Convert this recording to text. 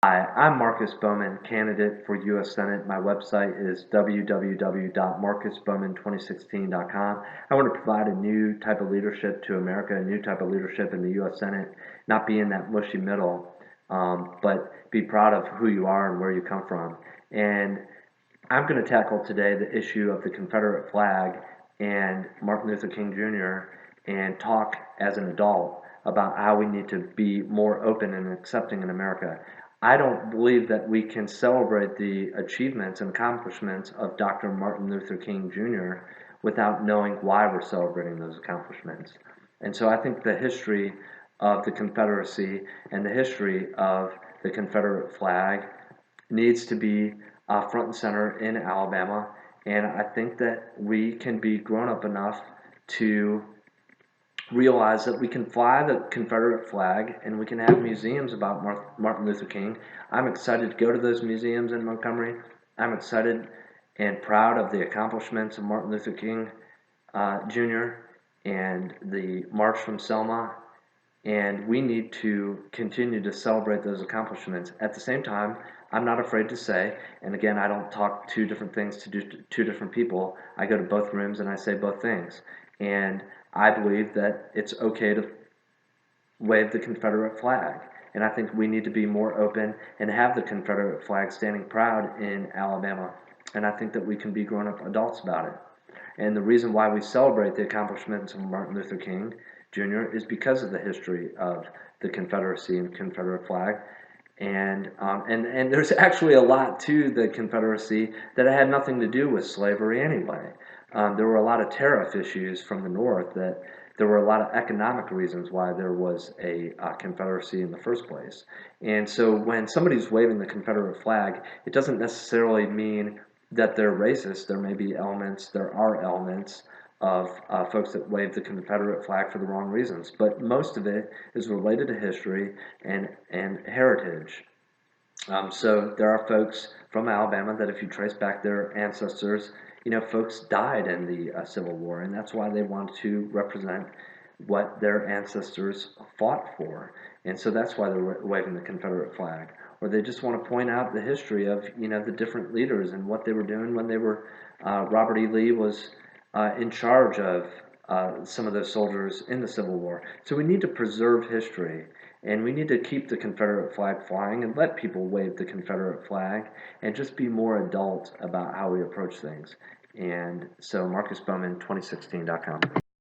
Hi, I'm Marcus Bowman, candidate for U.S. Senate. My website is www.marcusbowman2016.com. I want to provide a new type of leadership to America, a new type of leadership in the U.S. Senate, not be in that mushy middle, but be proud of who you are and where you come from. And I'm going to tackle today the issue of the Confederate flag and Martin Luther King Jr. and talk as an adult about how we need to be more open and accepting in America. I don't believe that we can celebrate the achievements and accomplishments of Dr. Martin Luther King Jr. without knowing why we're celebrating those accomplishments. And so I think the history of the Confederacy and the history of the Confederate flag needs to be front and center in Alabama. And I think that we can be grown up enough to realize that we can fly the Confederate flag and we can have museums about Martin Luther King. I'm excited to go to those museums in Montgomery. I'm excited and proud of the accomplishments of Martin Luther King Jr. and the March from Selma. And we need to continue to celebrate those accomplishments. At the same time, I'm not afraid to say, and again, I don't talk two different things to two different people. I go to both rooms and I say both things. And I believe that it's okay to wave the Confederate flag. And I think we need to be more open and have the Confederate flag standing proud in Alabama. And I think that we can be grown-up adults about it. And the reason why we celebrate the accomplishments of Martin Luther King Jr. is because of the history of the Confederacy and Confederate flag. And there's actually a lot to the Confederacy that had nothing to do with slavery anyway. There were a lot of tariff issues from the North, that there were a lot of economic reasons why there was a Confederacy in the first place. And so when somebody's waving the Confederate flag, it doesn't necessarily mean that they're racist. There are elements of folks that wave the Confederate flag for the wrong reasons, but most of it is related to history and heritage. So there are folks from Alabama that if you trace back their ancestors, folks died in the Civil War, and that's why they want to represent what their ancestors fought for. And so that's why they're waving the Confederate flag. Or they just want to point out the history of, the different leaders and what they were doing when they were, Robert E. Lee was in charge of some of those soldiers in the Civil War. So we need to preserve history, and we need to keep the Confederate flag flying and let people wave the Confederate flag and just be more adult about how we approach things. And so MarcusBowman2016.com.